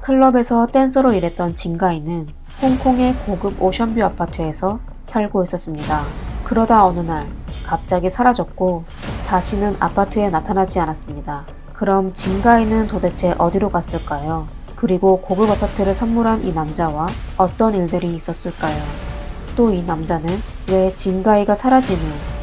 클럽에서 댄서로 일했던 진가이는 홍콩의 고급 오션뷰 아파트에서 살고 있었습니다. 그러다 어느 날 갑자기 사라졌고 다시는 아파트에 나타나지 않았습니다. 그럼 진가이는 도대체 어디로 갔을까요? 그리고 고급 아파트를 선물한 이 남자와 어떤 일들이 있었을까요? 또 이 남자는 왜 진가이가 사라진 후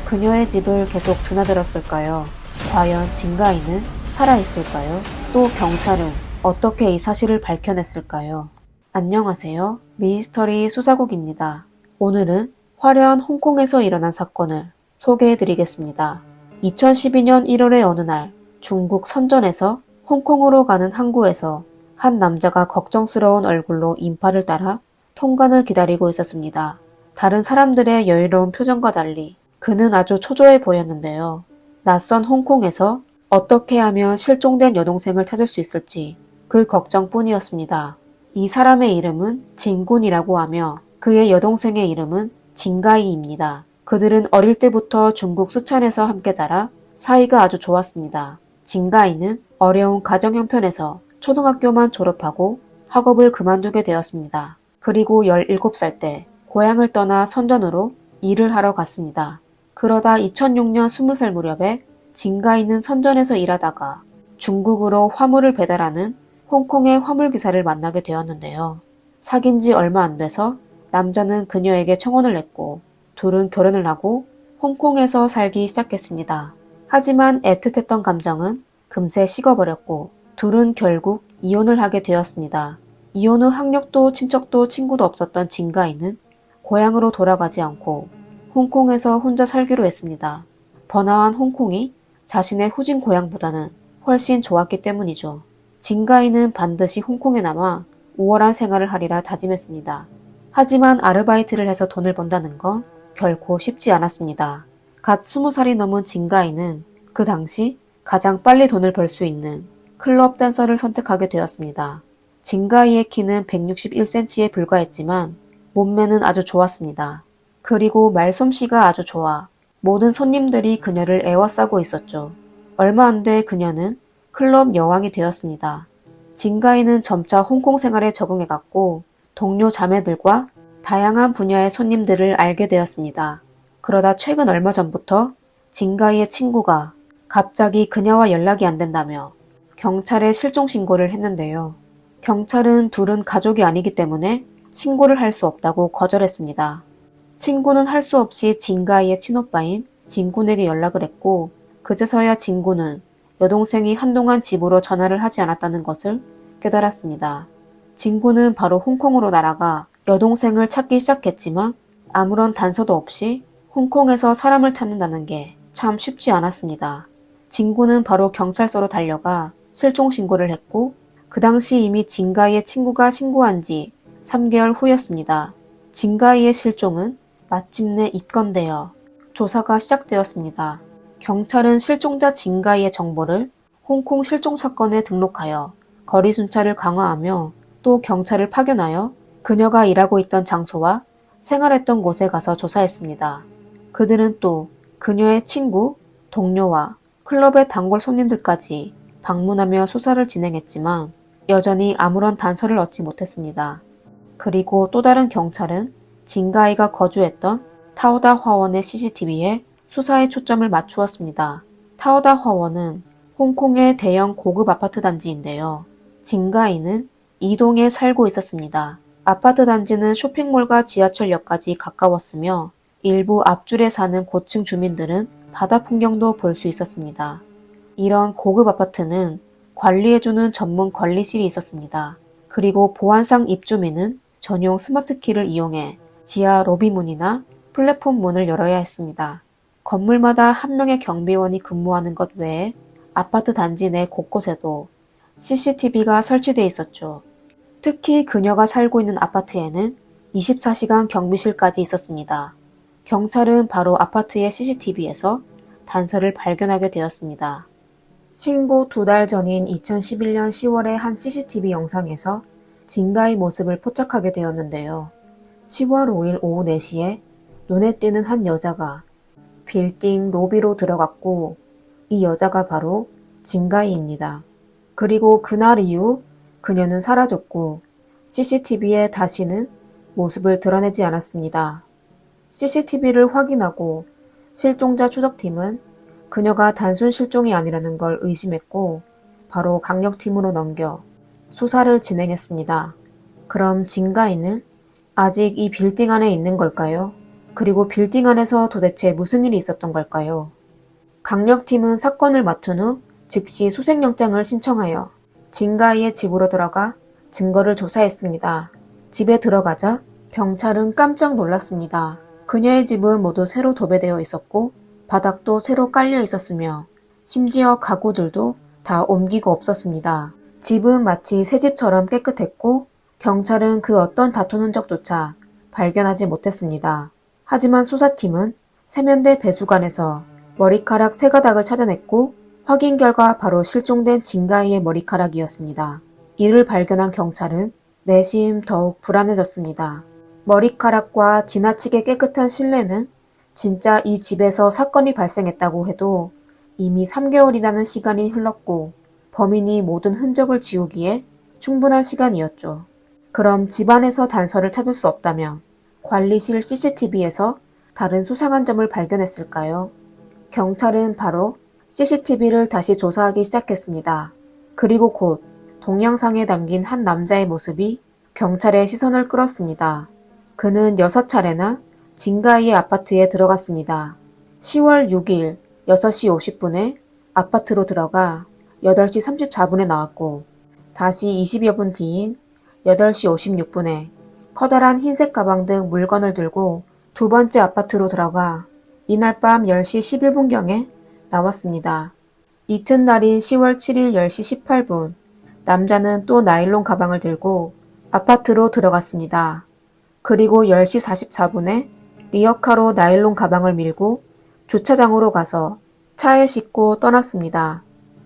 그녀의 집을 계속 드나들었을까요? 과연 진가이는 살아있을까요? 또 경찰은 어떻게 이 사실을 밝혀냈을까요? 안녕하세요. 미스터리 수사국입니다. 오늘은 화려한 홍콩에서 일어난 사건을 소개해드리겠습니다. 2012년 1월의 어느 날 중국 선전에서 홍콩으로 가는 항구에서 한 남자가 걱정스러운 얼굴로 인파를 따라 통관을 기다리고 있었습니다. 다른 사람들의 여유로운 표정과 달리 그는 아주 초조해 보였는데요. 낯선 홍콩에서 어떻게 하면 실종된 여동생을 찾을 수 있을지 그 걱정뿐이었습니다. 이 사람의 이름은 진군이라고 하며 그의 여동생의 이름은 진가이입니다. 그들은 어릴 때부터 중국 수찬에서 함께 자라 사이가 아주 좋았습니다. 진가이는 어려운 가정 형편에서 초등학교만 졸업하고 학업을 그만두게 되었습니다. 그리고 17살 때 고향을 떠나 선전으로 일을 하러 갔습니다. 그러다 2006년 20살 무렵에 진가이는 선전에서 일하다가 중국으로 화물을 배달하는 홍콩의 화물기사를 만나게 되었는데요. 사귄 지 얼마 안 돼서 남자는 그녀에게 청혼을 했고 둘은 결혼을 하고 홍콩에서 살기 시작했습니다. 하지만 애틋했던 감정은 금세 식어버렸고 둘은 결국 이혼을 하게 되었습니다. 이혼 후 학력도 친척도 친구도 없었던 진가이는 고향으로 돌아가지 않고 홍콩에서 혼자 살기로 했습니다. 번화한 홍콩이 자신의 후진 고향보다는 훨씬 좋았기 때문이죠. 진가이는 반드시 홍콩에 남아 우월한 생활을 하리라 다짐했습니다. 하지만 아르바이트를 해서 돈을 번다는 건 결코 쉽지 않았습니다. 갓 20살이 넘은 진가이는 그 당시 가장 빨리 돈을 벌 수 있는 클럽 댄서를 선택하게 되었습니다. 진가이의 키는 161cm에 불과했지만 몸매는 아주 좋았습니다. 그리고 말솜씨가 아주 좋아 모든 손님들이 그녀를 애워싸고 있었죠. 얼마 안 돼 그녀는 클럽 여왕이 되었습니다. 진가이는 점차 홍콩 생활에 적응해갔고 동료 자매들과 다양한 분야의 손님들을 알게 되었습니다. 그러다 최근 얼마 전부터 진가이의 친구가 갑자기 그녀와 연락이 안 된다며 경찰에 실종 신고를 했는데요. 경찰은 둘은 가족이 아니기 때문에 신고를 할 수 없다고 거절했습니다. 친구는 할 수 없이 진가이의 친오빠인 진군에게 연락을 했고 그제서야 진군은 여동생이 한동안 집으로 전화를 하지 않았다는 것을 깨달았습니다. 진군은 바로 홍콩으로 날아가 여동생을 찾기 시작했지만 아무런 단서도 없이 홍콩에서 사람을 찾는다는 게 참 쉽지 않았습니다. 진군은 바로 경찰서로 달려가 실종 신고를 했고 그 당시 이미 진가이의 친구가 신고한 지 3개월 후였습니다. 진가이의 실종은 마침내 입건되어 조사가 시작되었습니다. 경찰은 실종자 진가이의 정보를 홍콩 실종 사건에 등록하여 거리 순찰을 강화하며 또 경찰을 파견하여 그녀가 일하고 있던 장소와 생활했던 곳에 가서 조사했습니다. 그들은 또 그녀의 친구, 동료와 클럽의 단골 손님들까지 방문하며 수사를 진행했지만 여전히 아무런 단서를 얻지 못했습니다. 그리고 또 다른 경찰은 진가이가 거주했던 타오다 화원의 CCTV에 수사의 초점을 맞추었습니다. 타오다 화원은 홍콩의 대형 고급 아파트 단지인데요. 진가이는 이동에 살고 있었습니다. 아파트 단지는 쇼핑몰과 지하철역까지 가까웠으며 일부 앞줄에 사는 고층 주민들은 바다 풍경도 볼 수 있었습니다. 이런 고급 아파트는 관리해주는 전문 관리실이 있었습니다. 그리고 보안상 입주민은 전용 스마트키를 이용해 지하 로비문이나 플랫폼 문을 열어야 했습니다. 건물마다 한 명의 경비원이 근무하는 것 외에 아파트 단지 내 곳곳에도 CCTV가 설치돼 있었죠. 특히 그녀가 살고 있는 아파트에는 24시간 경비실까지 있었습니다. 경찰은 바로 아파트의 CCTV에서 단서를 발견하게 되었습니다. 신고 2달 전인 2011년 10월의 한 CCTV 영상에서 진가이 모습을 포착하게 되었는데요. 10월 5일 오후 4시에 눈에 띄는 한 여자가 빌딩 로비로 들어갔고 이 여자가 바로 진가이입니다. 그리고 그날 이후 그녀는 사라졌고 CCTV에 다시는 모습을 드러내지 않았습니다. CCTV를 확인하고 실종자 추적팀은 그녀가 단순 실종이 아니라는 걸 의심했고 바로 강력팀으로 넘겨 수사를 진행했습니다. 그럼 진가이는 아직 이 빌딩 안에 있는 걸까요? 그리고 빌딩 안에서 도대체 무슨 일이 있었던 걸까요? 강력팀은 사건을 맡은 후 즉시 수색영장을 신청하여 진가이의 집으로 들어가 증거를 조사했습니다. 집에 들어가자 경찰은 깜짝 놀랐습니다. 그녀의 집은 모두 새로 도배되어 있었고 바닥도 새로 깔려 있었으며 심지어 가구들도 다 옮기고 없었습니다. 집은 마치 새 집처럼 깨끗했고 경찰은 그 어떤 다툰 흔적조차 발견하지 못했습니다. 하지만 수사팀은 세면대 배수관에서 머리카락 3가닥을 찾아냈고 확인 결과 바로 실종된 진가이의 머리카락이었습니다. 이를 발견한 경찰은 내심 더욱 불안해졌습니다. 머리카락과 지나치게 깨끗한 실내는 진짜 이 집에서 사건이 발생했다고 해도 이미 3개월이라는 시간이 흘렀고 범인이 모든 흔적을 지우기에 충분한 시간이었죠. 그럼 집안에서 단서를 찾을 수 없다면 관리실 CCTV에서 다른 수상한 점을 발견했을까요? 경찰은 바로 CCTV를 다시 조사하기 시작했습니다. 그리고 곧 동영상에 담긴 한 남자의 모습이 경찰의 시선을 끌었습니다. 그는 6차례나 진가이의 아파트에 들어갔습니다. 10월 6일 6시 50분에 아파트로 들어가 8시 34분에 나왔고 다시 20여 분 뒤인 8시 56분에 커다란 흰색 가방 등 물건을 들고 두 번째 아파트로 들어가 이날 밤 10시 11분경에 나왔습니다. 이튿날인 10월 7일 10시 18분 남자는 또 나일론 가방을 들고 아파트로 들어갔습니다. 그리고 10시 44분에 리어카로 나일론 가방을 밀고 주차장으로 가서 차에 싣고 떠났습니다.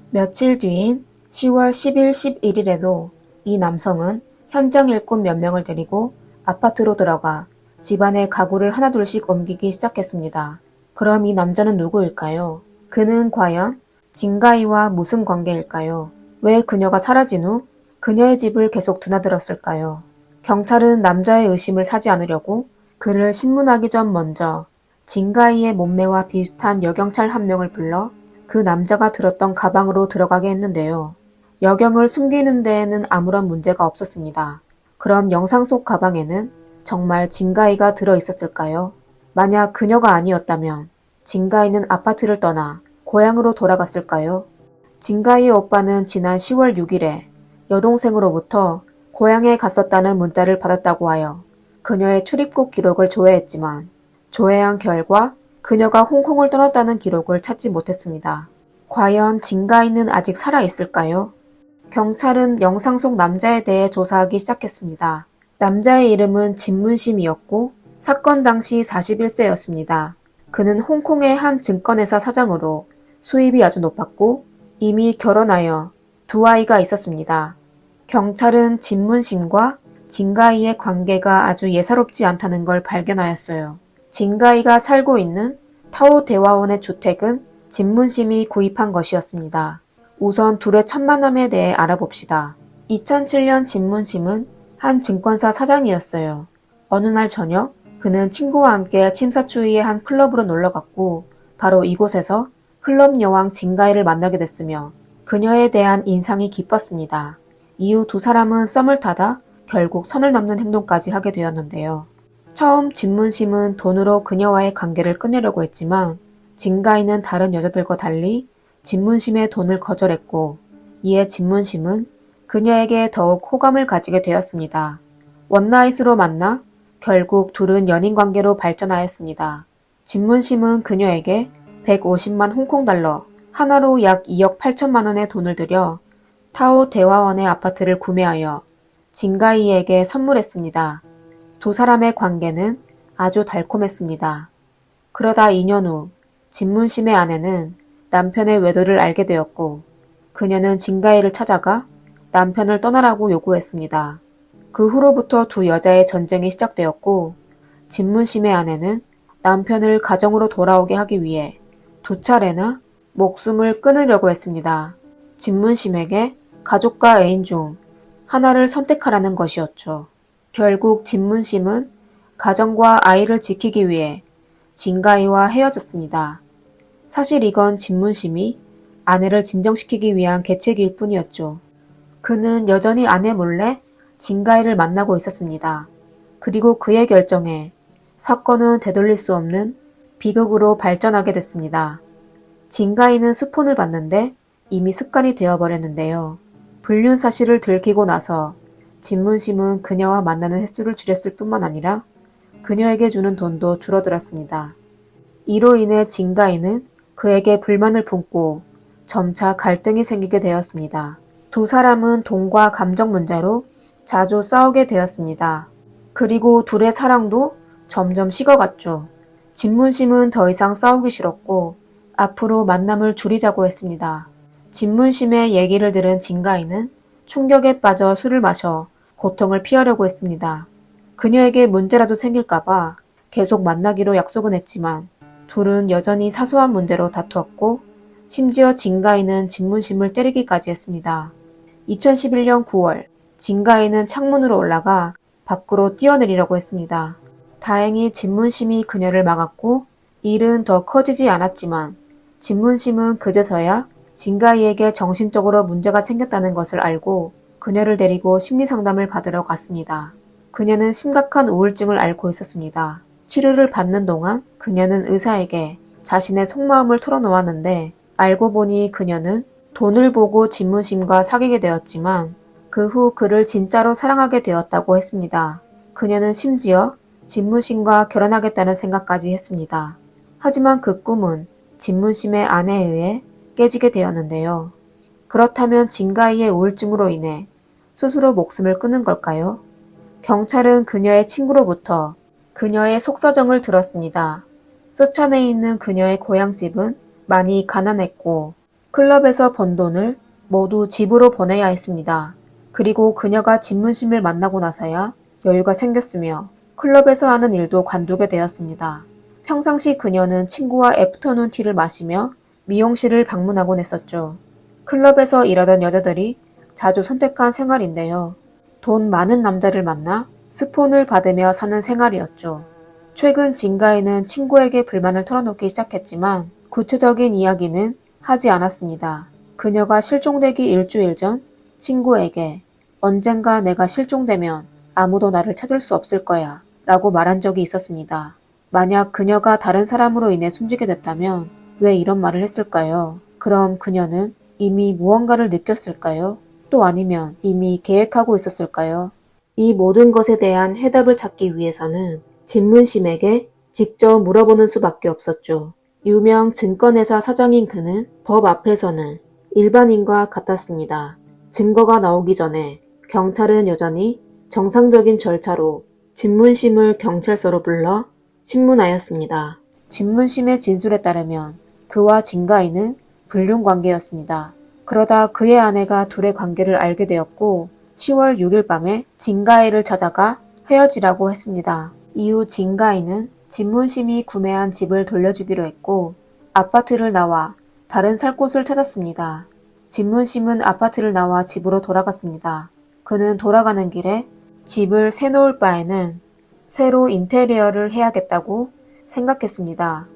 며칠 뒤인 10월 10일, 11일에도 이 남성은 현장 일꾼 몇 명을 데리고 아파트로 들어가 집안의 가구를 하나둘씩 옮기기 시작했습니다. 그럼 이 남자는 누구일까요? 그는 과연 진가이와 무슨 관계일까요? 왜 그녀가 사라진 후 그녀의 집을 계속 드나들었을까요? 경찰은 남자의 의심을 사지 않으려고 그를 신문하기 전 먼저 진가이의 몸매와 비슷한 여경찰 한 명을 불러 그 남자가 들었던 가방으로 들어가게 했는데요. 여경을 숨기는 데에는 아무런 문제가 없었습니다. 그럼 영상 속 가방에는 정말 진가이가 들어있었을까요? 만약 그녀가 아니었다면 진가이는 아파트를 떠나 고향으로 돌아갔을까요? 진가이의 오빠는 지난 10월 6일에 여동생으로부터 고향에 갔었다는 문자를 받았다고 하여 그녀의 출입국 기록을 조회했지만 조회한 결과 그녀가 홍콩을 떠났다는 기록을 찾지 못했습니다. 과연 진가이는 아직 살아있을까요? 경찰은 영상 속 남자에 대해 조사하기 시작했습니다. 남자의 이름은 진문심이었고 사건 당시 41세였습니다. 그는 홍콩의 한 증권회사 사장으로 수입이 아주 높았고 이미 결혼하여 두 아이가 있었습니다. 경찰은 진문심과 진가이의 관계가 아주 예사롭지 않다는 걸 발견하였어요. 진가이가 살고 있는 타오 대화원의 주택은 진문심이 구입한 것이었습니다. 우선 둘의 천만남에 대해 알아봅시다. 2007년 진문심은 한 증권사 사장이었어요. 어느 날 저녁 그는 친구와 함께 침사추이의 한 클럽으로 놀러갔고 바로 이곳에서 클럽 여왕 진가이를 만나게 됐으며 그녀에 대한 인상이 깊었습니다. 이후 두 사람은 썸을 타다 결국 선을 넘는 행동까지 하게 되었는데요. 처음 진문심은 돈으로 그녀와의 관계를 끊으려고 했지만 진가이는 다른 여자들과 달리 진문심의 돈을 거절했고 이에 진문심은 그녀에게 더욱 호감을 가지게 되었습니다. 원나잇으로 만나 결국 둘은 연인관계로 발전하였습니다. 진문심은 그녀에게 150만 홍콩달러, 하나로 약 2억 8천만 원의 돈을 들여 타오 대화원의 아파트를 구매하여 진가이에게 선물했습니다. 두 사람의 관계는 아주 달콤했습니다. 그러다 2년 후 진문심의 아내는 남편의 외도를 알게 되었고 그녀는 진가이를 찾아가 남편을 떠나라고 요구했습니다. 그 후로부터 두 여자의 전쟁이 시작되었고 진문심의 아내는 남편을 가정으로 돌아오게 하기 위해 2차례나 목숨을 끊으려고 했습니다. 진문심에게 가족과 애인 중 하나를 선택하라는 것이었죠. 결국 진문심은 가정과 아이를 지키기 위해 진가이와 헤어졌습니다. 사실 이건 진문심이 아내를 진정시키기 위한 계책일 뿐이었죠. 그는 여전히 아내 몰래 진가이를 만나고 있었습니다. 그리고 그의 결정에 사건은 되돌릴 수 없는 비극으로 발전하게 됐습니다. 진가이는 스폰을 봤는데 이미 습관이 되어버렸는데요. 불륜 사실을 들키고 나서 진문심은 그녀와 만나는 횟수를 줄였을 뿐만 아니라 그녀에게 주는 돈도 줄어들었습니다. 이로 인해 진가이는 그에게 불만을 품고 점차 갈등이 생기게 되었습니다. 두 사람은 돈과 감정 문제로 자주 싸우게 되었습니다. 그리고 둘의 사랑도 점점 식어갔죠. 진문심은 더 이상 싸우기 싫었고 앞으로 만남을 줄이자고 했습니다. 진문심의 얘기를 들은 진가이는 충격에 빠져 술을 마셔 고통을 피하려고 했습니다. 그녀에게 문제라도 생길까봐 계속 만나기로 약속은 했지만 둘은 여전히 사소한 문제로 다투었고 심지어 진가이는 진문심을 때리기까지 했습니다. 2011년 9월 진가이는 창문으로 올라가 밖으로 뛰어내리려고 했습니다. 다행히 진문심이 그녀를 막았고 일은 더 커지지 않았지만 진문심은 그제서야 진가이에게 정신적으로 문제가 생겼다는 것을 알고 그녀를 데리고 심리상담을 받으러 갔습니다. 그녀는 심각한 우울증을 앓고 있었습니다. 치료를 받는 동안 그녀는 의사에게 자신의 속마음을 털어놓았는데 알고 보니 그녀는 돈을 보고 진문심과 사귀게 되었지만 그 후 그를 진짜로 사랑하게 되었다고 했습니다. 그녀는 심지어 진문심과 결혼하겠다는 생각까지 했습니다. 하지만 그 꿈은 진문심의 아내에 의해 깨지게 되었는데요. 그렇다면 진가이의 우울증으로 인해 스스로 목숨을 끊은 걸까요? 경찰은 그녀의 친구로부터 그녀의 속사정을 들었습니다. 서찬에 있는 그녀의 고향집은 많이 가난했고 클럽에서 번 돈을 모두 집으로 보내야 했습니다. 그리고 그녀가 진문심을 만나고 나서야 여유가 생겼으며 클럽에서 하는 일도 관두게 되었습니다. 평상시 그녀는 친구와 애프터눈 티를 마시며 미용실을 방문하곤 했었죠. 클럽에서 일하던 여자들이 자주 선택한 생활인데요. 돈 많은 남자를 만나 스폰을 받으며 사는 생활이었죠. 최근 진가이는 친구에게 불만을 털어놓기 시작했지만 구체적인 이야기는 하지 않았습니다. 그녀가 실종되기 일주일 전 친구에게 언젠가 내가 실종되면 아무도 나를 찾을 수 없을 거야 라고 말한 적이 있었습니다. 만약 그녀가 다른 사람으로 인해 숨지게 됐다면 왜 이런 말을 했을까요? 그럼 그녀는 이미 무언가를 느꼈을까요? 또 아니면 이미 계획하고 있었을까요? 이 모든 것에 대한 해답을 찾기 위해서는 진문심에게 직접 물어보는 수밖에 없었죠. 유명 증권회사 사장인 그는 법 앞에서는 일반인과 같았습니다. 증거가 나오기 전에 경찰은 여전히 정상적인 절차로 진문심을 경찰서로 불러 신문하였습니다. 진문심의 진술에 따르면 그와 진가이는 불륜 관계였습니다. 그러다 그의 아내가 둘의 관계를 알게 되었고 10월 6일 밤에 진가이를 찾아가 헤어지라고 했습니다. 이후 진가이는 진문심이 구매한 집을 돌려주기로 했고 아파트를 나와 다른 살 곳을 찾았습니다. 진문심은 아파트를 나와 집으로 돌아갔습니다. 그는 돌아가는 길에 집을 새놓을 바에는 새로 인테리어를 해야겠다고 생각했습니다.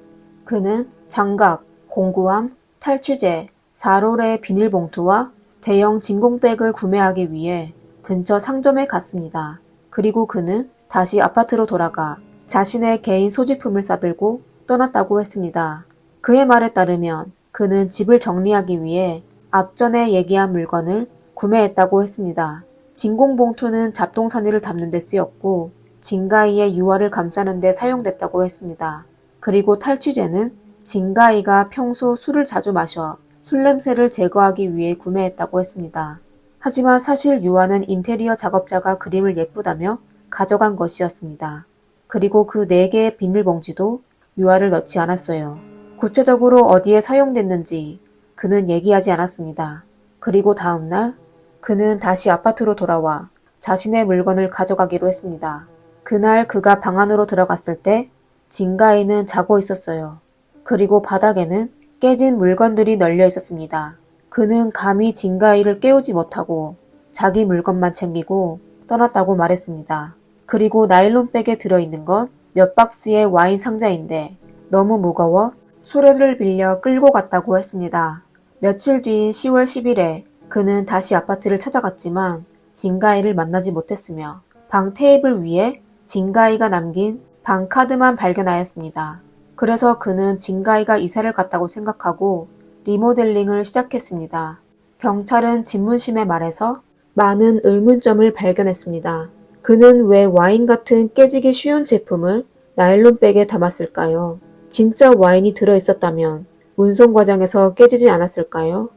그는 장갑, 공구함, 탈취제, 4롤의 비닐봉투와 대형 진공백을 구매하기 위해 근처 상점에 갔습니다. 그리고 그는 다시 아파트로 돌아가 자신의 개인 소지품을 싸들고 떠났다고 했습니다. 그의 말에 따르면 그는 집을 정리하기 위해 앞전에 얘기한 물건을 구매했다고 했습니다. 진공봉투는 잡동사니를 담는 데 쓰였고 진가이의 유화를 감싸는 데 사용됐다고 했습니다. 그리고 탈취제는 진가이가 평소 술을 자주 마셔 술 냄새를 제거하기 위해 구매했다고 했습니다. 하지만 사실 유화는 인테리어 작업자가 그림을 예쁘다며 가져간 것이었습니다. 그리고 그 4개의 비닐봉지도 유화를 넣지 않았어요. 구체적으로 어디에 사용됐는지 그는 얘기하지 않았습니다. 그리고 다음날 그는 다시 아파트로 돌아와 자신의 물건을 가져가기로 했습니다. 그날 그가 방 안으로 들어갔을 때 진가이는 자고 있었어요. 그리고 바닥에는 깨진 물건들이 널려 있었습니다. 그는 감히 진가이를 깨우지 못하고 자기 물건만 챙기고 떠났다고 말했습니다. 그리고 나일론백에 들어있는 건 몇 박스의 와인 상자인데 너무 무거워 수레를 빌려 끌고 갔다고 했습니다. 며칠 뒤인 10월 10일에 그는 다시 아파트를 찾아갔지만 진가이를 만나지 못했으며 방 테이블 위에 진가이가 남긴 방 카드만 발견하였습니다. 그래서 그는 진가이가 이사를 갔다고 생각하고 리모델링을 시작했습니다. 경찰은 진문심의 말에서 많은 의문점을 발견했습니다. 그는 왜 와인 같은 깨지기 쉬운 제품을 나일론백에 담았을까요? 진짜 와인이 들어있었다면 운송 과정에서 깨지지 않았을까요?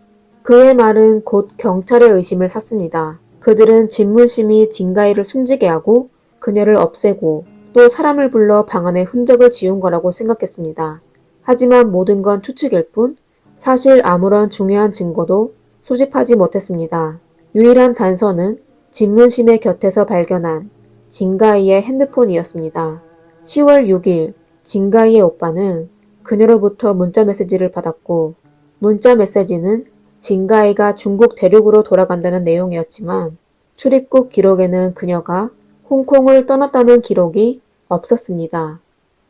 그의 말은 곧 경찰의 의심을 샀습니다. 그들은 진문심이 진가이를 숨지게 하고 그녀를 없애고 또 사람을 불러 방 안에 흔적을 지운 거라고 생각했습니다. 하지만 모든 건 추측일 뿐 사실 아무런 중요한 증거도 수집하지 못했습니다. 유일한 단서는 진문심의 곁에서 발견한 진가이의 핸드폰이었습니다. 10월 6일 진가이의 오빠는 그녀로부터 문자 메시지를 받았고 문자 메시지는 진가이가 중국 대륙으로 돌아간다는 내용이었지만 출입국 기록에는 그녀가 홍콩을 떠났다는 기록이 없었습니다.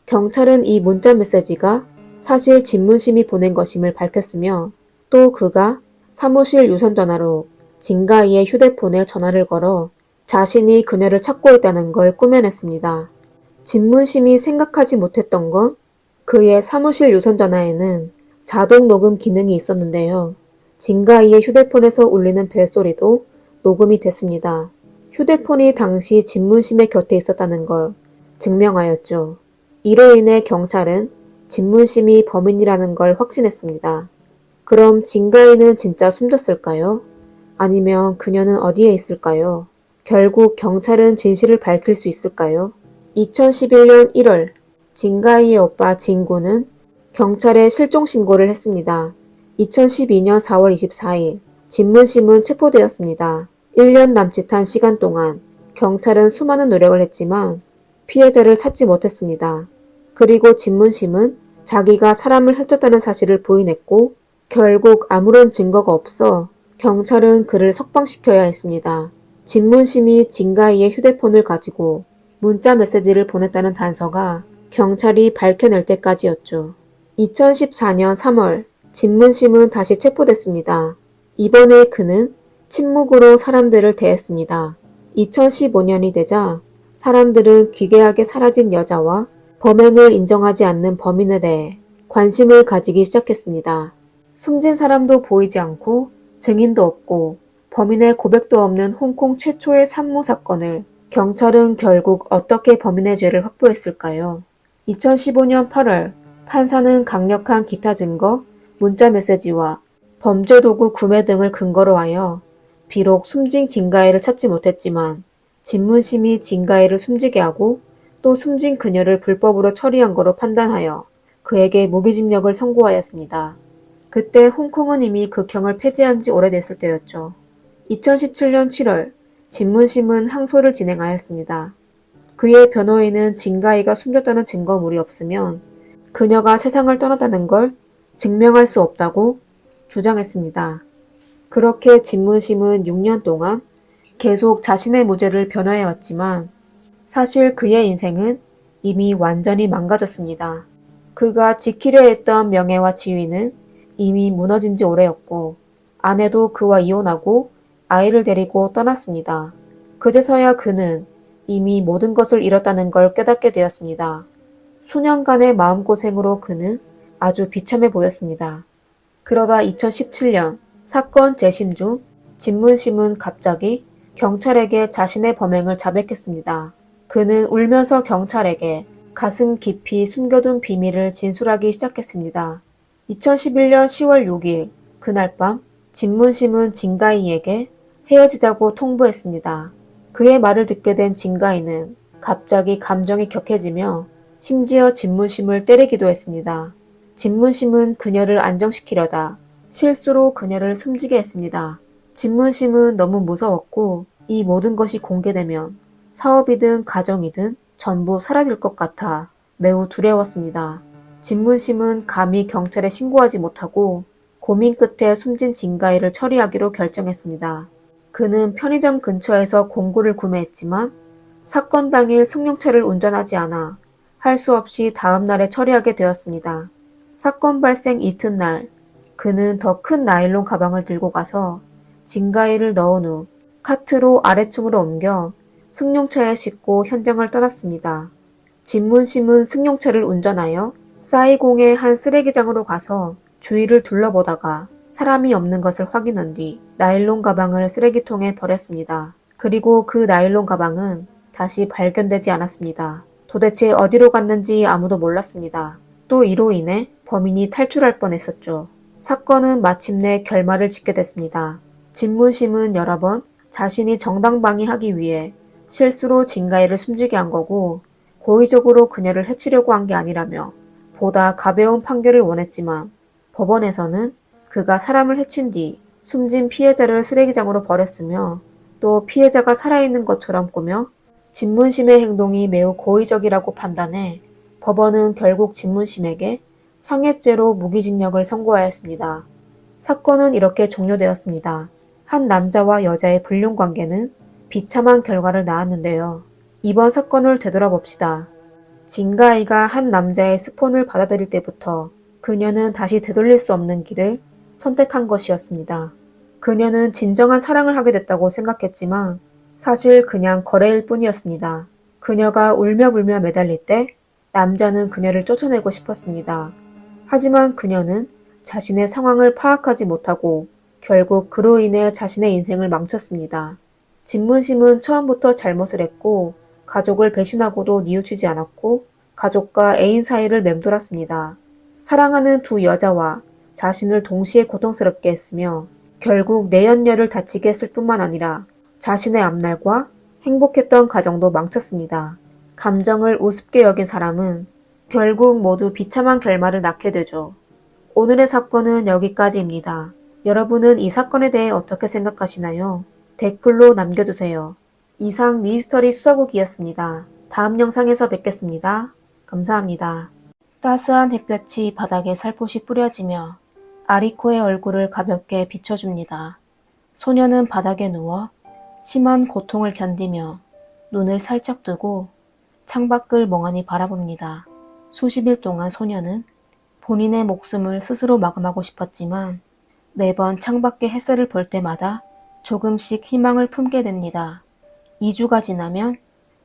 경찰은 이 문자 메시지가 사실 진문심이 보낸 것임을 밝혔으며 또 그가 사무실 유선전화로 진가이의 휴대폰에 전화를 걸어 자신이 그녀를 찾고 있다는 걸 꾸며냈습니다. 진문심이 생각하지 못했던 건 그의 사무실 유선전화에는 자동 녹음 기능이 있었는데요. 진가이의 휴대폰에서 울리는 벨소리도 녹음이 됐습니다. 휴대폰이 당시 진문심의 곁에 있었다는 걸 증명하였죠. 이로 인해 경찰은 진문심이 범인이라는 걸 확신했습니다. 그럼 진가이는 진짜 숨졌을까요? 아니면 그녀는 어디에 있을까요? 결국 경찰은 진실을 밝힐 수 있을까요? 2011년 1월 진가이의 오빠 진구는 경찰에 실종 신고를 했습니다. 2012년 4월 24일 진문심은 체포되었습니다. 1년 남짓한 시간 동안 경찰은 수많은 노력을 했지만 피해자를 찾지 못했습니다. 그리고 진문심은 자기가 사람을 해쳤다는 사실을 부인했고 결국 아무런 증거가 없어 경찰은 그를 석방시켜야 했습니다. 진문심이 진가이의 휴대폰을 가지고 문자 메시지를 보냈다는 단서가 경찰이 밝혀낼 때까지였죠. 2014년 3월 진문심은 다시 체포됐습니다. 이번에 그는 침묵으로 사람들을 대했습니다. 2015년이 되자 사람들은 기괴하게 사라진 여자와 범행을 인정하지 않는 범인에 대해 관심을 가지기 시작했습니다. 숨진 사람도 보이지 않고 증인도 없고 범인의 고백도 없는 홍콩 최초의 산모 사건을 경찰은 결국 어떻게 범인의 죄를 확보했을까요? 2015년 8월 판사는 강력한 기타 증거, 문자 메시지와 범죄 도구 구매 등을 근거로 하여 비록 숨진 진가이를 찾지 못했지만 진문심이 진가이를 숨지게 하고 또 숨진 그녀를 불법으로 처리한 거로 판단하여 그에게 무기징역을 선고하였습니다. 그때 홍콩은 이미 극형을 폐지한 지 오래됐을 때였죠. 2017년 7월 진문심은 항소를 진행하였습니다. 그의 변호인은 진가이가 숨졌다는 증거물이 없으면 그녀가 세상을 떠났다는 걸 증명할 수 없다고 주장했습니다. 그렇게 진문심은 6년 동안 계속 자신의 무죄를 변호해왔지만 사실 그의 인생은 이미 완전히 망가졌습니다. 그가 지키려 했던 명예와 지위는 이미 무너진 지 오래였고 아내도 그와 이혼하고 아이를 데리고 떠났습니다. 그제서야 그는 이미 모든 것을 잃었다는 걸 깨닫게 되었습니다. 수년간의 마음고생으로 그는 아주 비참해 보였습니다. 그러다 2017년 사건 재심 중 진문심은 갑자기 경찰에게 자신의 범행을 자백했습니다. 그는 울면서 경찰에게 가슴 깊이 숨겨둔 비밀을 진술하기 시작했습니다. 2011년 10월 6일 그날 밤 진문심은 진가이에게 헤어지자고 통보했습니다. 그의 말을 듣게 된 진가이는 갑자기 감정이 격해지며 심지어 진문심을 때리기도 했습니다. 진문심은 그녀를 안정시키려다 실수로 그녀를 숨지게 했습니다. 진문심은 너무 무서웠고 이 모든 것이 공개되면 사업이든 가정이든 전부 사라질 것 같아 매우 두려웠습니다. 진문심은 감히 경찰에 신고하지 못하고 고민 끝에 숨진 진가이를 처리하기로 결정했습니다. 그는 편의점 근처에서 공구를 구매했지만 사건 당일 승용차를 운전하지 않아 할 수 없이 다음 날에 처리하게 되었습니다. 사건 발생 이튿날 그는 더 큰 나일론 가방을 들고 가서 진가이를 넣은 후 카트로 아래층으로 옮겨 승용차에 싣고 현장을 떠났습니다. 진문심은 승용차를 운전하여 사이공의 한 쓰레기장으로 가서 주위를 둘러보다가 사람이 없는 것을 확인한 뒤 나일론 가방을 쓰레기통에 버렸습니다. 그리고 그 나일론 가방은 다시 발견되지 않았습니다. 도대체 어디로 갔는지 아무도 몰랐습니다. 또 이로 인해 범인이 탈출할 뻔했었죠. 사건은 마침내 결말을 짓게 됐습니다. 진문심은 여러 번 자신이 정당방위하기 위해 실수로 진가이를 숨지게 한 거고 고의적으로 그녀를 해치려고 한 게 아니라며 보다 가벼운 판결을 원했지만 법원에서는 그가 사람을 해친 뒤 숨진 피해자를 쓰레기장으로 버렸으며 또 피해자가 살아있는 것처럼 꾸며 진문심의 행동이 매우 고의적이라고 판단해 법원은 결국 진문심에게 상해죄로 무기징역을 선고하였습니다. 사건은 이렇게 종료되었습니다. 한 남자와 여자의 불륜관계는 비참한 결과를 낳았는데요. 이번 사건을 되돌아봅시다. 진가이가 한 남자의 스폰을 받아들일 때부터 그녀는 다시 되돌릴 수 없는 길을 선택한 것이었습니다. 그녀는 진정한 사랑을 하게 됐다고 생각했지만 사실 그냥 거래일 뿐이었습니다. 그녀가 울며불며 매달릴 때 남자는 그녀를 쫓아내고 싶었습니다. 하지만 그녀는 자신의 상황을 파악하지 못하고 결국 그로 인해 자신의 인생을 망쳤습니다. 진문심은 처음부터 잘못을 했고 가족을 배신하고도 뉘우치지 않았고 가족과 애인 사이를 맴돌았습니다. 사랑하는 두 여자와 자신을 동시에 고통스럽게 했으며 결국 내연녀를 다치게 했을 뿐만 아니라 자신의 앞날과 행복했던 가정도 망쳤습니다. 감정을 우습게 여긴 사람은 결국 모두 비참한 결말을 낳게 되죠. 오늘의 사건은 여기까지입니다. 여러분은 이 사건에 대해 어떻게 생각하시나요? 댓글로 남겨주세요. 이상 미스터리 수사국이었습니다. 다음 영상에서 뵙겠습니다. 감사합니다. 따스한 햇볕이 바닥에 살포시 뿌려지며 아리코의 얼굴을 가볍게 비춰줍니다. 소녀는 바닥에 누워 심한 고통을 견디며 눈을 살짝 뜨고 창밖을 멍하니 바라봅니다. 수십 일 동안 소녀는 본인의 목숨을 스스로 마감하고 싶었지만 매번 창밖의 햇살을 볼 때마다 조금씩 희망을 품게 됩니다. 2주가 지나면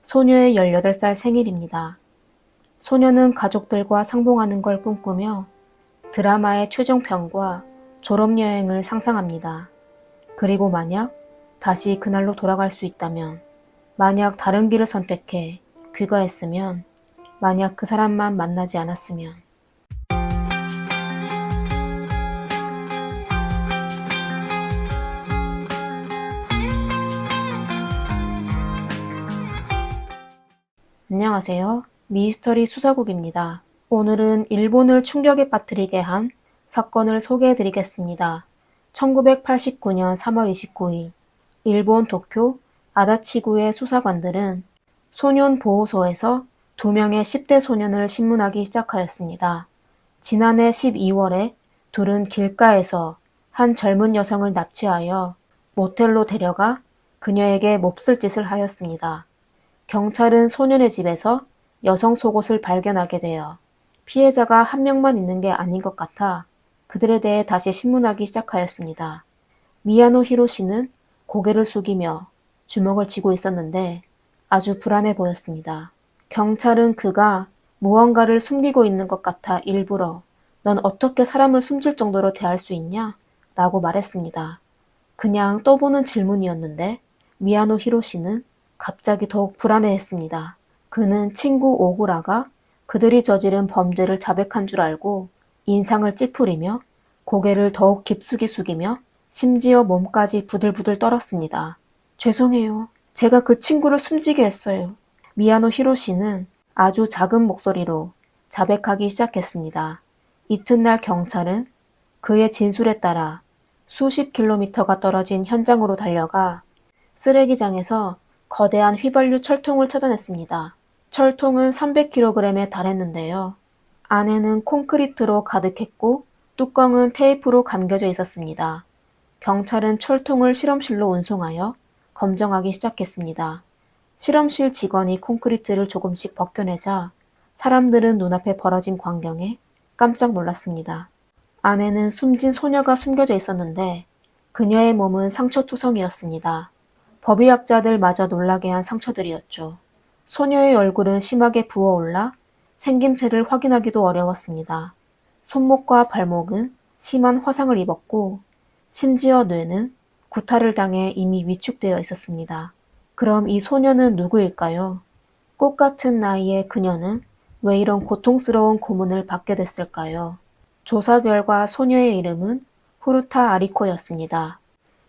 소녀의 18살 생일입니다. 소녀는 가족들과 상봉하는 걸 꿈꾸며 드라마의 최종편과 졸업여행을 상상합니다. 그리고 만약 다시 그날로 돌아갈 수 있다면, 만약 다른 길을 선택해 귀가했으면, 만약 그 사람만 만나지 않았으면. 안녕하세요. 미스터리 수사국입니다. 오늘은 일본을 충격에 빠뜨리게 한 사건을 소개해드리겠습니다. 1989년 3월 29일 일본 도쿄 아다치구의 수사관들은 소년 보호소에서 2명의 10대 소년을 신문하기 시작하였습니다. 지난해 12월에 둘은 길가에서 한 젊은 여성을 납치하여 모텔로 데려가 그녀에게 몹쓸 짓을 하였습니다. 경찰은 소년의 집에서 여성 속옷을 발견하게 되어 피해자가 한 명만 있는 게 아닌 것 같아 그들에 대해 다시 신문하기 시작하였습니다. 미야노 히로시는 고개를 숙이며 주먹을 쥐고 있었는데 아주 불안해 보였습니다. 경찰은 그가 무언가를 숨기고 있는 것 같아 일부러 "넌 어떻게 사람을 숨길 정도로 대할 수 있냐?" 라고 말했습니다. 그냥 떠보는 질문이었는데 미야노 히로시는 갑자기 더욱 불안해했습니다. 그는 친구 오구라가 그들이 저지른 범죄를 자백한 줄 알고 인상을 찌푸리며 고개를 더욱 깊숙이 숙이며 심지어 몸까지 부들부들 떨었습니다. "죄송해요. 제가 그 친구를 숨지게 했어요." 미야노 히로시는 아주 작은 목소리로 자백하기 시작했습니다. 이튿날 경찰은 그의 진술에 따라 수십 킬로미터가 떨어진 현장으로 달려가 쓰레기장에서 거대한 휘발유 철통을 찾아냈습니다. 철통은 300kg에 달했는데요. 안에는 콘크리트로 가득했고 뚜껑은 테이프로 감겨져 있었습니다. 경찰은 철통을 실험실로 운송하여 검정하기 시작했습니다. 실험실 직원이 콘크리트를 조금씩 벗겨내자 사람들은 눈앞에 벌어진 광경에 깜짝 놀랐습니다. 안에는 숨진 소녀가 숨겨져 있었는데 그녀의 몸은 상처투성이었습니다. 법의학자들마저 놀라게 한 상처들이었죠. 소녀의 얼굴은 심하게 부어올라 생김새를 확인하기도 어려웠습니다. 손목과 발목은 심한 화상을 입었고 심지어 뇌는 구타를 당해 이미 위축되어 있었습니다. 그럼 이 소녀는 누구일까요? 꽃 같은 나이에 그녀는 왜 이런 고통스러운 고문을 받게 됐을까요? 조사 결과 소녀의 이름은 후루타 아리코였습니다.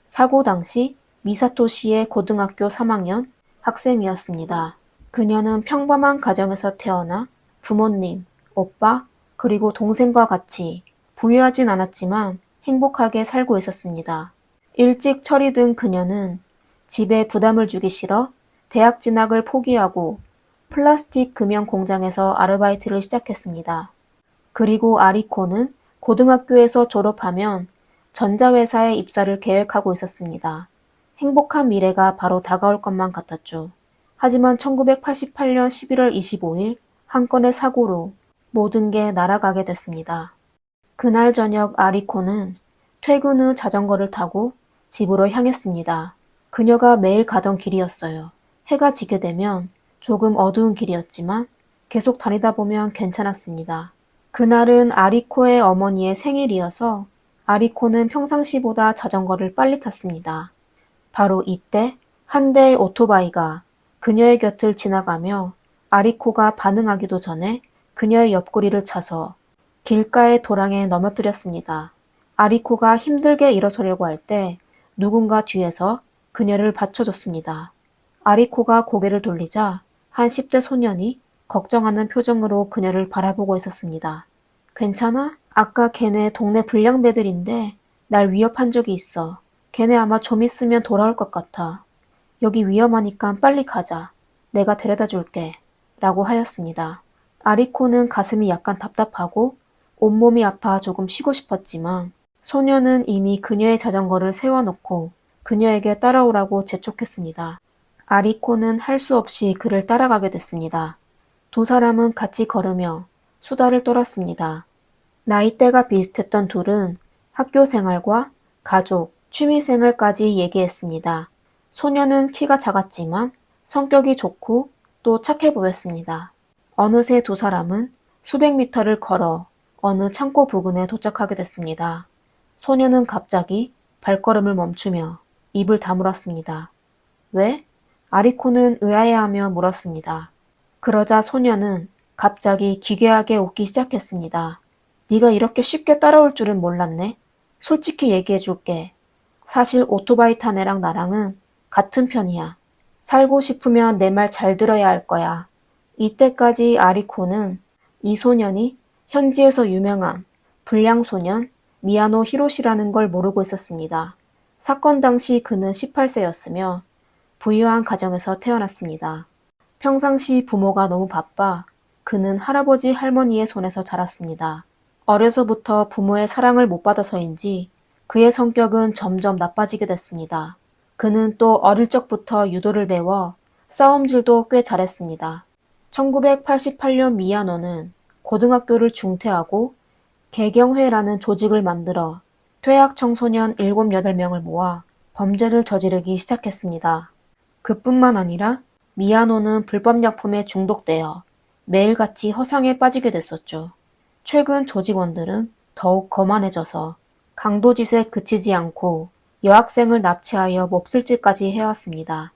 사고 당시 미사토 시의 고등학교 3학년 학생이었습니다. 그녀는 평범한 가정에서 태어나 부모님, 오빠, 그리고 동생과 같이 부유하진 않았지만 행복하게 살고 있었습니다. 일찍 철이 든 그녀는 집에 부담을 주기 싫어 대학 진학을 포기하고 플라스틱 금형 공장에서 아르바이트를 시작했습니다. 그리고 아리코는 고등학교에서 졸업하면 전자회사에 입사를 계획하고 있었습니다. 행복한 미래가 바로 다가올 것만 같았죠. 하지만 1988년 11월 25일 한 건의 사고로 모든 게 날아가게 됐습니다. 그날 저녁 아리코는 퇴근 후 자전거를 타고 집으로 향했습니다. 그녀가 매일 가던 길이었어요. 해가 지게 되면 조금 어두운 길이었지만 계속 다니다 보면 괜찮았습니다. 그날은 아리코의 어머니의 생일이어서 아리코는 평상시보다 자전거를 빨리 탔습니다. 바로 이때 한 대의 오토바이가 그녀의 곁을 지나가며 아리코가 반응하기도 전에 그녀의 옆구리를 차서 길가의 도랑에 넘어뜨렸습니다. 아리코가 힘들게 일어서려고 할 때 누군가 뒤에서 그녀를 받쳐줬습니다. 아리코가 고개를 돌리자 한 10대 소년이 걱정하는 표정으로 그녀를 바라보고 있었습니다. 괜찮아? 아까 걔네 동네 불량배들인데 날 위협한 적이 있어. 걔네 아마 좀 있으면 돌아올 것 같아. 여기 위험하니까 빨리 가자. 내가 데려다 줄게. 라고 하였습니다. 아리코는 가슴이 약간 답답하고 온몸이 아파 조금 쉬고 싶었지만 소녀는 이미 그녀의 자전거를 세워놓고 그녀에게 따라오라고 재촉했습니다. 아리코는 할 수 없이 그를 따라가게 됐습니다. 두 사람은 같이 걸으며 수다를 떨었습니다. 나이대가 비슷했던 둘은 학교 생활과 가족, 취미 생활까지 얘기했습니다. 소녀는 키가 작았지만 성격이 좋고 또 착해 보였습니다. 어느새 두 사람은 수백 미터를 걸어 어느 창고 부근에 도착하게 됐습니다. 소녀는 갑자기 발걸음을 멈추며 입을 다물었습니다. 왜? 아리코는 의아해하며 물었습니다. 그러자 소녀는 갑자기 기괴하게 웃기 시작했습니다. 네가 이렇게 쉽게 따라올 줄은 몰랐네. 솔직히 얘기해줄게. 사실 오토바이 탄 애랑 나랑은 같은 편이야. 살고 싶으면 내 말 잘 들어야 할 거야. 이때까지 아리코는 이 소년이 현지에서 유명한 불량소년 미야노 히로시라는 걸 모르고 있었습니다. 사건 당시 그는 18세였으며 부유한 가정에서 태어났습니다. 평상시 부모가 너무 바빠 그는 할아버지 할머니의 손에서 자랐습니다. 어려서부터 부모의 사랑을 못 받아서인지 그의 성격은 점점 나빠지게 됐습니다. 그는 또 어릴 적부터 유도를 배워 싸움질도 꽤 잘했습니다. 1988년 미야노는 고등학교를 중퇴하고 개경회라는 조직을 만들어 퇴학 청소년 7, 8명을 모아 범죄를 저지르기 시작했습니다. 그뿐만 아니라 미야노는 불법약품에 중독되어 매일같이 허상에 빠지게 됐었죠. 최근 조직원들은 더욱 거만해져서 강도짓에 그치지 않고 여학생을 납치하여 몹쓸 짓까지 해왔습니다.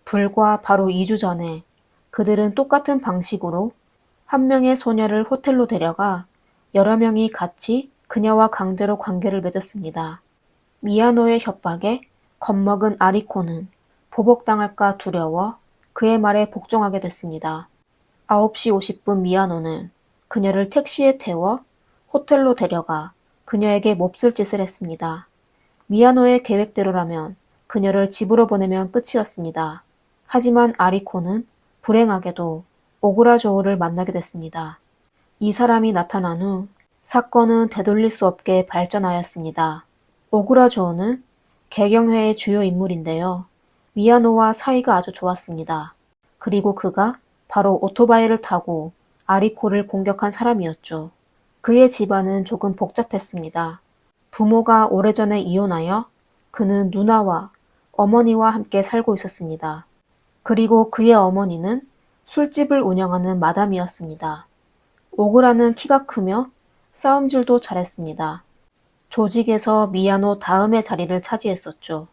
불과 바로 2주 전에 그들은 똑같은 방식으로 한 명의 소녀를 호텔로 데려가 여러 명이 같이 그녀와 강제로 관계를 맺었습니다. 미야노의 협박에 겁먹은 아리코는 보복당할까 두려워 그의 말에 복종하게 됐습니다. 9시 50분 미야노는 그녀를 택시에 태워 호텔로 데려가 그녀에게 몹쓸 짓을 했습니다. 미야노의 계획대로라면 그녀를 집으로 보내면 끝이었습니다. 하지만 아리코는 불행하게도 오구라 조우를 만나게 됐습니다. 이 사람이 나타난 후 사건은 되돌릴 수 없게 발전하였습니다. 오구라 조는 개경회의 주요 인물인데요. 미야노와 사이가 아주 좋았습니다. 그리고 그가 바로 오토바이를 타고 아리코를 공격한 사람이었죠. 그의 집안은 조금 복잡했습니다. 부모가 오래전에 이혼하여 그는 누나와 어머니와 함께 살고 있었습니다. 그리고 그의 어머니는 술집을 운영하는 마담이었습니다. 오그라는 키가 크며 싸움질도 잘했습니다. 조직에서 미야노 다음의 자리를 차지했었죠.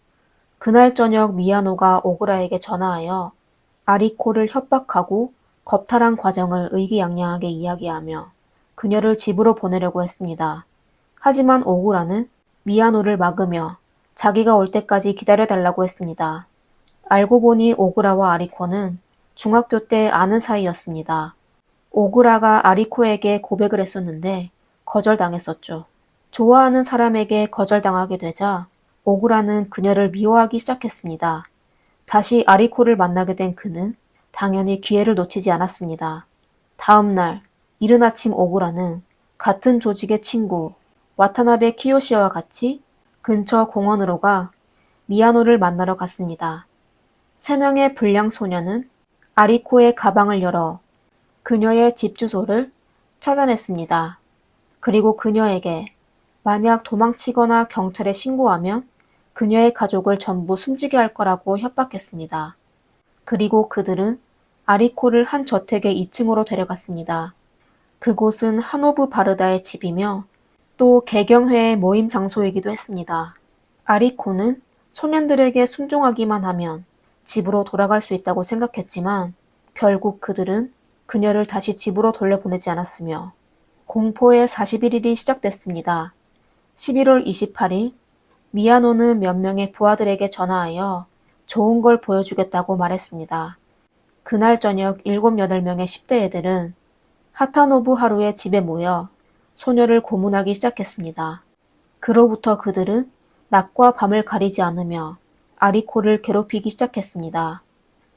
그날 저녁 미야노가 오그라에게 전화하여 아리코를 협박하고 겁탈한 과정을 의기양양하게 이야기하며 그녀를 집으로 보내려고 했습니다. 하지만 오구라는 미야노를 막으며 자기가 올 때까지 기다려달라고 했습니다. 알고 보니 오구라와 아리코는 중학교 때 아는 사이였습니다. 오구라가 아리코에게 고백을 했었는데 거절당했었죠. 좋아하는 사람에게 거절당하게 되자 오구라는 그녀를 미워하기 시작했습니다. 다시 아리코를 만나게 된 그는 당연히 기회를 놓치지 않았습니다. 다음 날 이른 아침 오구라는 같은 조직의 친구 와타나베 키요시와 같이 근처 공원으로 가 미야노를 만나러 갔습니다. 3명의 불량 소녀는 아리코의 가방을 열어 그녀의 집 주소를 찾아냈습니다. 그리고 그녀에게 만약 도망치거나 경찰에 신고하면 그녀의 가족을 전부 숨지게 할 거라고 협박했습니다. 그리고 그들은 아리코를 한 저택의 2층으로 데려갔습니다. 그곳은 하노부 바르다의 집이며 또 개경회의 모임 장소이기도 했습니다. 아리코는 소년들에게 순종하기만 하면 집으로 돌아갈 수 있다고 생각했지만 결국 그들은 그녀를 다시 집으로 돌려보내지 않았으며 공포의 41일이 시작됐습니다. 11월 28일 미야노는 몇 명의 부하들에게 전화하여 좋은 걸 보여주겠다고 말했습니다. 그날 저녁 7, 8명의 10대 애들은 하타노부 하루의 집에 모여 소녀를 고문하기 시작했습니다. 그로부터 그들은 낮과 밤을 가리지 않으며 아리코를 괴롭히기 시작했습니다.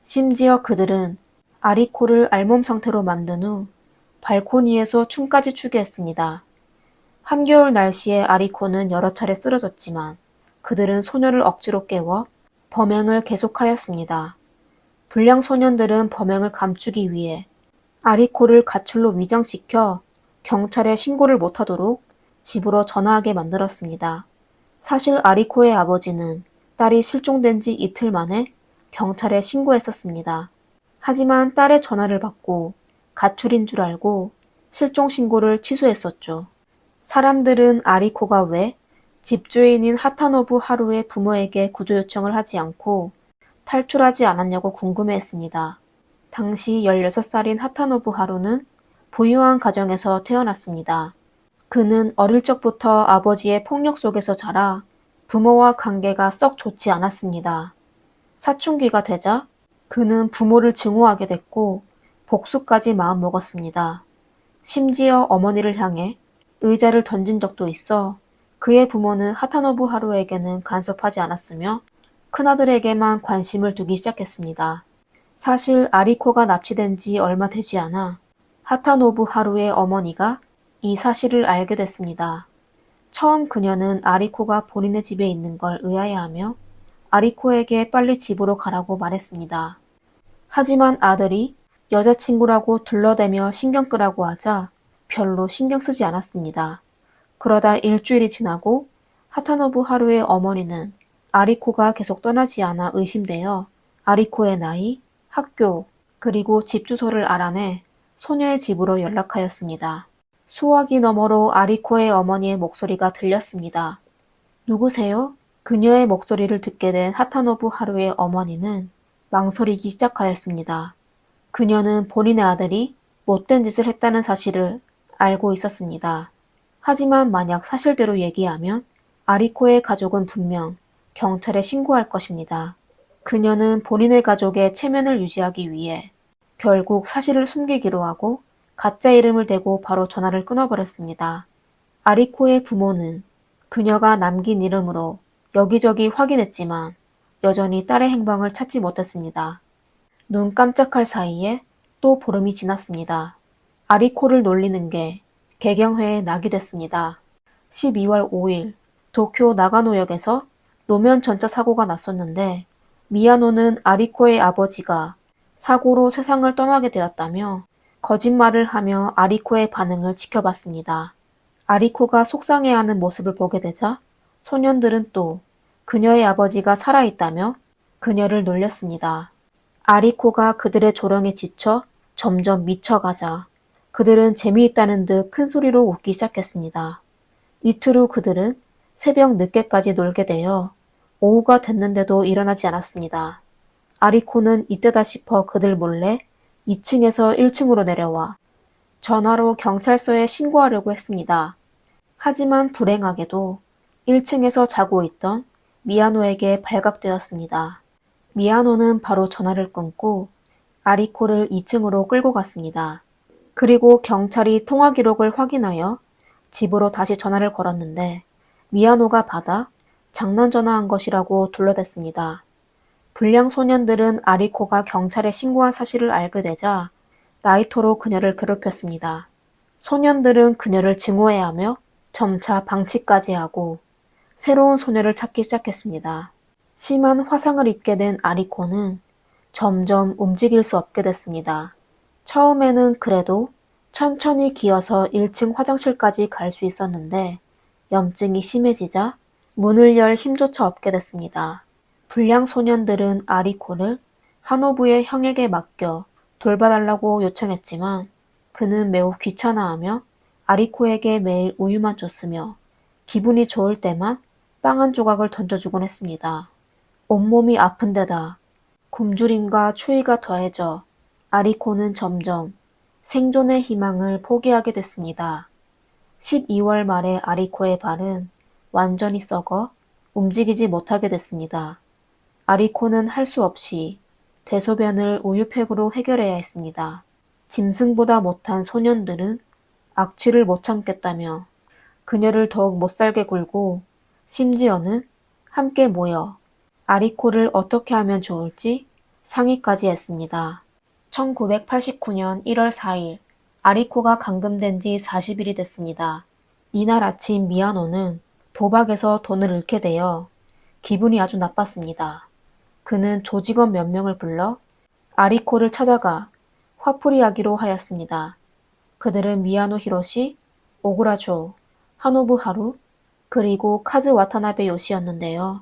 심지어 그들은 아리코를 알몸 상태로 만든 후 발코니에서 춤까지 추게 했습니다. 한겨울 날씨에 아리코는 여러 차례 쓰러졌지만 그들은 소녀를 억지로 깨워 범행을 계속하였습니다. 불량 소년들은 범행을 감추기 위해 아리코를 가출로 위장시켜 경찰에 신고를 못하도록 집으로 전화하게 만들었습니다. 사실 아리코의 아버지는 딸이 실종된 지 이틀 만에 경찰에 신고했었습니다. 하지만 딸의 전화를 받고 가출인 줄 알고 실종 신고를 취소했었죠. 사람들은 아리코가 왜 집주인인 하타노부 하루의 부모에게 구조 요청을 하지 않고 탈출하지 않았냐고 궁금해했습니다. 당시 16살인 하타노부 하루는 부유한 가정에서 태어났습니다. 그는 어릴 적부터 아버지의 폭력 속에서 자라 부모와 관계가 썩 좋지 않았습니다. 사춘기가 되자 그는 부모를 증오하게 됐고 복수까지 마음먹었습니다. 심지어 어머니를 향해 의자를 던진 적도 있어 그의 부모는 하타노부 하루에게는 간섭하지 않았으며 큰아들에게만 관심을 두기 시작했습니다. 사실 아리코가 납치된 지 얼마 되지 않아 하타노부 하루의 어머니가 이 사실을 알게 됐습니다. 처음 그녀는 아리코가 본인의 집에 있는 걸 의아해하며 아리코에게 빨리 집으로 가라고 말했습니다. 하지만 아들이 여자친구라고 둘러대며 신경 끄라고 하자 별로 신경 쓰지 않았습니다. 그러다 일주일이 지나고 하타노부 하루의 어머니는 아리코가 계속 떠나지 않아 의심되어 아리코의 나이, 학교, 그리고 집 주소를 알아내 소녀의 집으로 연락하였습니다. 수화기 너머로 아리코의 어머니의 목소리가 들렸습니다. 누구세요? 그녀의 목소리를 듣게 된 하타노부 하루의 어머니는 망설이기 시작하였습니다. 그녀는 본인의 아들이 못된 짓을 했다는 사실을 알고 있었습니다. 하지만 만약 사실대로 얘기하면 아리코의 가족은 분명 경찰에 신고할 것입니다. 그녀는 본인의 가족의 체면을 유지하기 위해 결국 사실을 숨기기로 하고 가짜 이름을 대고 바로 전화를 끊어버렸습니다. 아리코의 부모는 그녀가 남긴 이름으로 여기저기 확인했지만 여전히 딸의 행방을 찾지 못했습니다. 눈 깜짝할 사이에 또 보름이 지났습니다. 아리코를 놀리는 게 개경회의 낙이 됐습니다. 12월 5일 도쿄 나가노역에서 노면 전차 사고가 났었는데 미야노는 아리코의 아버지가 사고로 세상을 떠나게 되었다며 거짓말을 하며 아리코의 반응을 지켜봤습니다. 아리코가 속상해하는 모습을 보게 되자 소년들은 또 그녀의 아버지가 살아있다며 그녀를 놀렸습니다. 아리코가 그들의 조롱에 지쳐 점점 미쳐가자 그들은 재미있다는 듯 큰 소리로 웃기 시작했습니다. 이틀 후 그들은 새벽 늦게까지 놀게 되어 오후가 됐는데도 일어나지 않았습니다. 아리코는 이때다 싶어 그들 몰래 2층에서 1층으로 내려와 전화로 경찰서에 신고하려고 했습니다. 하지만 불행하게도 1층에서 자고 있던 미야노에게 발각되었습니다. 미야노는 바로 전화를 끊고 아리코를 2층으로 끌고 갔습니다. 그리고 경찰이 통화 기록을 확인하여 집으로 다시 전화를 걸었는데 미야노가 받아 장난 전화한 것이라고 둘러댔습니다. 불량 소년들은 아리코가 경찰에 신고한 사실을 알게 되자 라이터로 그녀를 괴롭혔습니다. 소년들은 그녀를 증오해야 하며 점차 방치까지 하고 새로운 소녀를 찾기 시작했습니다. 심한 화상을 입게 된 아리코는 점점 움직일 수 없게 됐습니다. 처음에는 그래도 천천히 기어서 1층 화장실까지 갈 수 있었는데 염증이 심해지자 문을 열 힘조차 없게 됐습니다. 불량 소년들은 아리코를 하노부의 형에게 맡겨 돌봐달라고 요청했지만 그는 매우 귀찮아하며 아리코에게 매일 우유만 줬으며 기분이 좋을 때만 빵 한 조각을 던져주곤 했습니다. 온몸이 아픈 데다 굶주림과 추위가 더해져 아리코는 점점 생존의 희망을 포기하게 됐습니다. 12월 말에 아리코의 발은 완전히 썩어 움직이지 못하게 됐습니다. 아리코는 할 수 없이 대소변을 우유팩으로 해결해야 했습니다. 짐승보다 못한 소년들은 악취를 못 참겠다며 그녀를 더욱 못살게 굴고 심지어는 함께 모여 아리코를 어떻게 하면 좋을지 상의까지 했습니다. 1989년 1월 4일 아리코가 감금된 지 40일이 됐습니다. 이날 아침 미야노는 도박에서 돈을 잃게 되어 기분이 아주 나빴습니다. 그는 조직원 몇 명을 불러 아리코를 찾아가 화풀이하기로 하였습니다. 그들은 미야노 히로시, 오구라조, 하노부 하루, 그리고 카즈 와타나베 요시였는데요.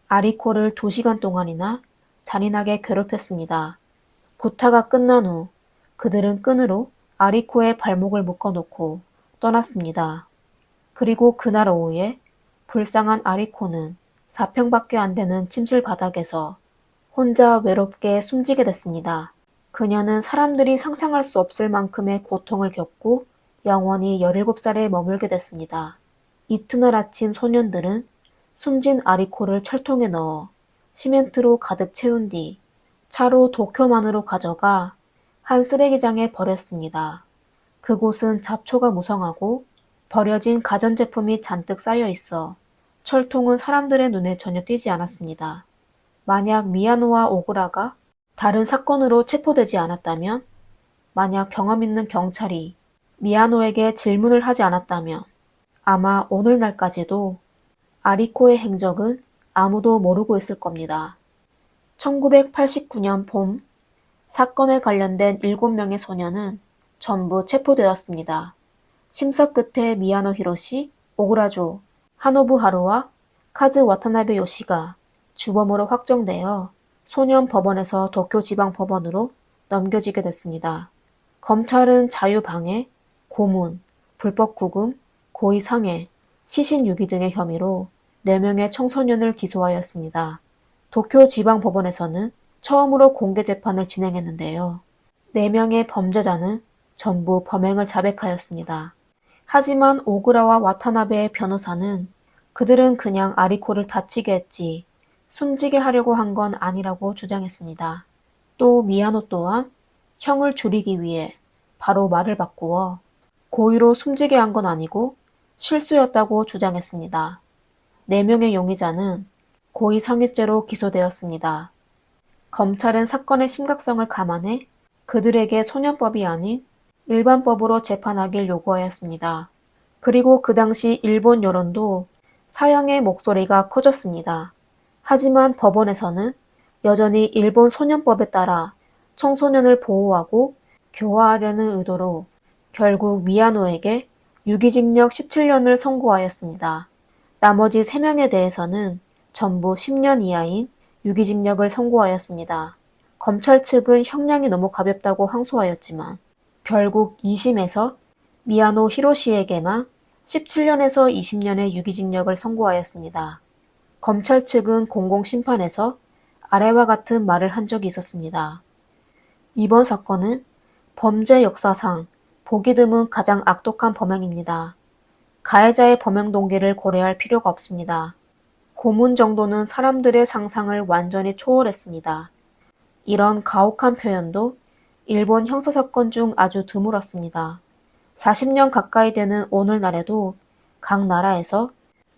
아리코를 2시간 동안이나 잔인하게 괴롭혔습니다. 구타가 끝난 후 그들은 끈으로 아리코의 발목을 묶어놓고 떠났습니다. 그리고 그날 오후에 불쌍한 아리코는 4평밖에 안 되는 침실 바닥에서 혼자 외롭게 숨지게 됐습니다. 그녀는 사람들이 상상할 수 없을 만큼의 고통을 겪고 영원히 17살에 머물게 됐습니다. 이튿날 아침 소년들은 숨진 아리코를 철통에 넣어 시멘트로 가득 채운 뒤 차로 도쿄만으로 가져가 한 쓰레기장에 버렸습니다. 그곳은 잡초가 무성하고 버려진 가전제품이 잔뜩 쌓여 있어 철통은 사람들의 눈에 전혀 띄지 않았습니다. 만약 미야노와 오구라가 다른 사건으로 체포되지 않았다면, 만약 경험 있는 경찰이 미야노에게 질문을 하지 않았다면 아마 오늘날까지도 아리코의 행적은 아무도 모르고 있을 겁니다. 1989년 봄, 사건에 관련된 7명의 소년은 전부 체포되었습니다. 심사 끝에 미야노 히로시, 오구라조, 하노부 하루와 카즈 와타나베 요시가 주범으로 확정되어 소년 법원에서 도쿄지방법원으로 넘겨지게 됐습니다. 검찰은 자유방해, 고문, 불법 구금, 고의상해, 시신유기 등의 혐의로 4명의 청소년을 기소하였습니다. 도쿄지방법원에서는 처음으로 공개재판을 진행했는데요. 4명의 범죄자는 전부 범행을 자백하였습니다. 하지만 오구라와 와타나베의 변호사는 그들은 그냥 아리코를 다치게 했지 숨지게 하려고 한 건 아니라고 주장했습니다. 또 미야노 또한 형을 줄이기 위해 바로 말을 바꾸어 고의로 숨지게 한 건 아니고 실수였다고 주장했습니다. 4명의 용의자는 고의상해죄로 기소되었습니다. 검찰은 사건의 심각성을 감안해 그들에게 소년법이 아닌 일반법으로 재판하길 요구하였습니다. 그리고 그 당시 일본 여론도 사형의 목소리가 커졌습니다. 하지만 법원에서는 여전히 일본 소년법에 따라 청소년을 보호하고 교화하려는 의도로 결국 미야노에게 유기징역 17년을 선고하였습니다. 나머지 3명에 대해서는 전부 10년 이하인 유기징역을 선고하였습니다. 검찰 측은 형량이 너무 가볍다고 항소하였지만 결국 2심에서 미야노 히로시에게만 17년에서 20년의 유기징역을 선고하였습니다. 검찰 측은 공공심판에서 아래와 같은 말을 한 적이 있었습니다. 이번 사건은 범죄 역사상 보기 드문 가장 악독한 범행입니다. 가해자의 범행 동기를 고려할 필요가 없습니다. 고문 정도는 사람들의 상상을 완전히 초월했습니다. 이런 가혹한 표현도 일본 형사사건 중 아주 드물었습니다. 40년 가까이 되는 오늘날에도 각 나라에서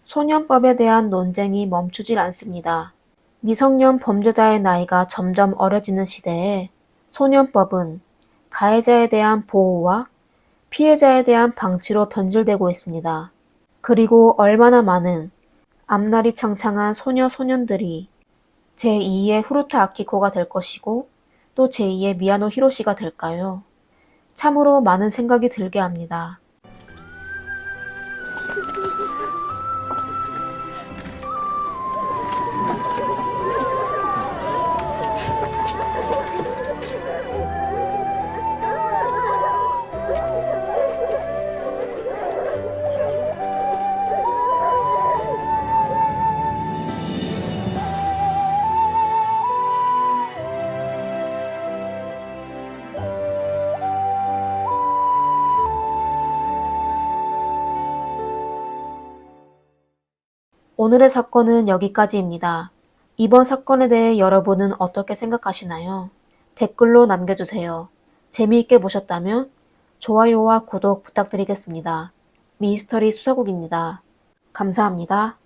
소년법에 대한 논쟁이 멈추질 않습니다. 미성년 범죄자의 나이가 점점 어려지는 시대에 소년법은 가해자에 대한 보호와 피해자에 대한 방치로 변질되고 있습니다. 그리고 얼마나 많은 앞날이 창창한 소녀 소년들이 제2의 후루타 아키코가 될 것이고 또 제2의 미야노 히로시가 될까요? 참으로 많은 생각이 들게 합니다. 오늘의 사건은 여기까지입니다. 이번 사건에 대해 여러분은 어떻게 생각하시나요? 댓글로 남겨주세요. 재미있게 보셨다면 좋아요와 구독 부탁드리겠습니다. 미스터리 수사국입니다. 감사합니다.